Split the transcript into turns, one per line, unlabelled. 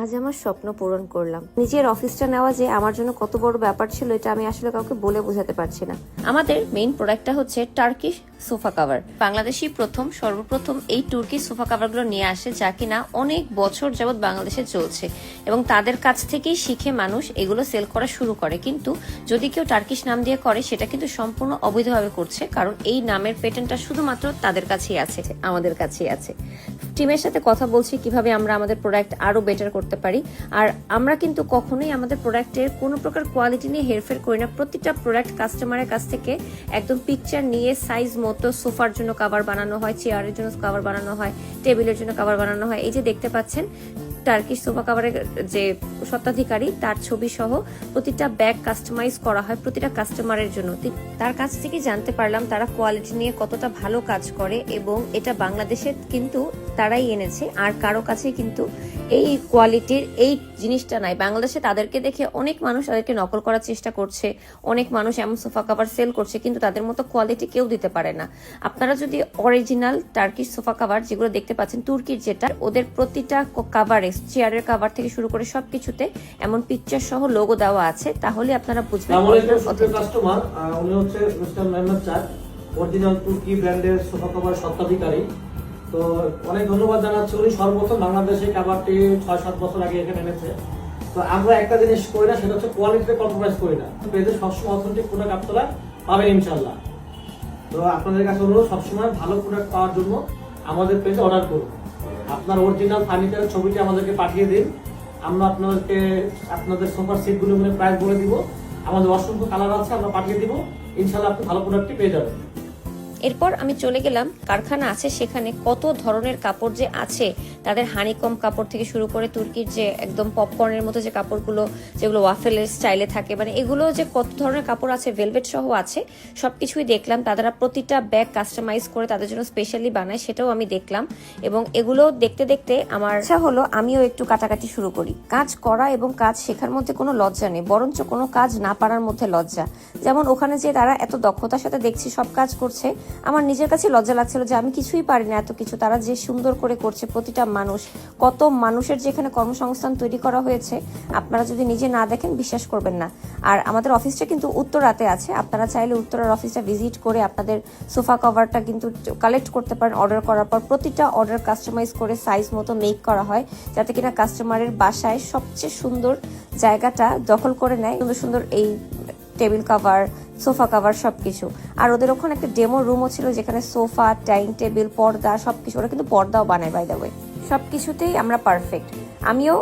আজ আমার স্বপ্ন পূরণ করলাম। নিজের অফিসটা নেওয়া যে আমার জন্য কত বড় ব্যাপার ছিল এটা আমি আসলে কাউকে বলে বোঝাতে পারছি না। আমাদের মেইন প্রোডাক্টটা হচ্ছে টার্কিশ সোফা কভার। বাংলাদেশি সর্বপ্রথম এই তুর্কি সোফা কভারগুলো নিয়ে আসে, যা কিনা অনেক বছর যাবৎ বাংলাদেশে চলছে এবং তাদের কাছ থেকেই শিখে মানুষ এগুলো সেল করা শুরু করে। কিন্তু যদি কেউ টার্কিশ নাম দিয়ে করে সেটা কিন্তু সম্পূর্ণ অবৈধভাবে করছে, কারণ এই নামের পেটেন্টটা শুধুমাত্র তাদের কাছেই আছে, আমাদের কাছেই আছে। টিমের সাথে কথা বলছি কিভাবে আমরা আমাদের প্রোডাক্ট আরো বেটার করতে পারি। আর আমরা কিন্তু কখনোই আমাদের প্রোডাক্টের কোনো প্রকার কোয়ালিটি নিয়ে হেরফের করি না। প্রতিটা প্রোডাক্ট কাস্টমারের কাছ থেকে একদম পিকচার নিয়ে সাইজ মতো সোফার জন্য কভার বানানো হয়, চেয়ারের জন্য কভার বানানো হয়, টেবিলের জন্য কভার বানানো হয়। এই যে দেখতে পাচ্ছেন টার্কিশ সোফা কভারের যে স্বত্বাধিকারী তার ছবি সহ প্রতিটা ব্যাগ কাস্টমাইজ করা হয় প্রতিটা কাস্টমারের জন্য। তার কাছ থেকে জানতে পারলাম তারা কোয়ালিটি নিয়ে কতটা ভালো কাজ করে এবং এটা বাংলাদেশে কিন্তু তারাই এনেছে, আর কারো কাছে কিন্তু এই কোয়ালিটির এই জিনিসটা নাই। বাংলাদেশে তাদেরকে দেখে অনেক মানুষ তাদেরকে নকল করার চেষ্টা করছে, অনেক মানুষ এমন সোফা কভার সেল করছে, কিন্তু তাদের মতো কোয়ালিটি কেউ দিতে পারে না। আপনারা যদি অরিজিনাল টার্কিশ সোফা কভার যেগুলো দেখতে পাচ্ছেন তুর্কির, যেটা ওদের প্রতিটা কাভারে চেয়ারের কভার থেকে শুরু করে সবকিছুতে এমন পিকচার সহ লোগো দেওয়া আছে, তাহলে আপনারা বুঝবেন।
কাস্টমার উনি হচ্ছে মিস্টার মেহমেদ চাঁদ, অরিজিনাল তুর্কি ব্র্যান্ডের সোফা কভার স্বত্বাধিকারী। তো অনেক ধন্যবাদ জানাচ্ছি, উনি সর্বপ্রথম বাংলাদেশে কাভারটি 6-7 বছর আগে এখানে এনেছে। তো আমরা একটা জিনিস করি না, সেটা হচ্ছে কোয়ালিটিতে কম্প্রোমাইজ করি না। পেজে সবসময় অথেন্টিক প্রোডাক্ট আপনারা পাবেন ইনশাল্লাহ। তো আপনাদের কাছে অনুরোধ, সবসময় ভালো প্রোডাক্ট পাওয়ার জন্য আমাদের পেজে অর্ডার করুন। আপনার অরিজিনাল ফার্নিচারের ছবিটি আমাদেরকে পাঠিয়ে দিন, আমরা আপনাদেরকে আপনাদের সোফার সিটগুলো প্রাইস বলে দিব। আমাদের অসংখ্য কালার আছে, আমরা পাঠিয়ে দিব। ইনশাল্লাহ আপনি ভালো প্রোডাক্টটি পেয়ে যাবেন।
এরপর আমি চলে গেলাম কারখানা আছে, সেখানে কত ধরনের কাপড় যে আছে, তাদের হানিকম কাপড় থেকে শুরু করে তুর্কির যে একদম পপকর্নের মতো যে কাপড়গুলো যেগুলো ওয়াফেলের স্টাইলে থাকে, মানে এগুলো যে কত ধরনের কাপড় আছে, ভেলভেট সহ আছে, সবকিছুই দেখলাম। তারা প্রতিটা ব্যাগ কাস্টমাইজ করে তাদের জন্য স্পেশালি বানায়, সেটাও আমি দেখলাম। এবং এগুলো দেখতে দেখতে আমার ইচ্ছা হলো আমিও একটু কাটাকাটি শুরু করি। কাজ করা এবং কাজ শেখার মধ্যে কোনো লজ্জা নেই, বরঞ্চ কোনো কাজ না পারার মধ্যে লজ্জা। যেমন ওখানে যে তারা এত দক্ষতার সাথে দেখছি সব কাজ করছে, আমার নিজের কাছে লজ্জা লাগছিল যে আমি কিছুই পারি না এত কিছু, তারা যে সুন্দর করে করছে। প্রতিটা মানুষ, কত মানুষের যেখানে কর্মসংস্থান তৈরি করা হয়েছে, আপনারা যদি নিজে না দেখেন বিশ্বাস করবেন না। আর আমাদের অফিসটা কিন্তু উত্তরাতে আছে, আপনারা চাইলে উত্তরার অফিসটা ভিজিট করে আপনাদের সোফা কভারটা কিন্তু কালেক্ট করতে পারেন। অর্ডার করার পর প্রতিটা অর্ডার কাস্টমাইজ করে সাইজ মতো মেক করা হয়, যাতে কিনা কাস্টমারের বাসায় সবচেয়ে সুন্দর জায়গাটা দখল করে নেয়। সুন্দর সুন্দর এই টেবিল কভার, সোফা কভার সবকিছু। আর ওদের ওখানে একটা ডেমো রুমও ছিল, যেখানে সোফা, ডাইনিং টেবিল, পর্দা সবকিছু, ওরা কিন্তু পর্দাও বানায় বাই দ্য ওয়ে। সবকিছুতেই আমরা পারফেক্ট। আমিও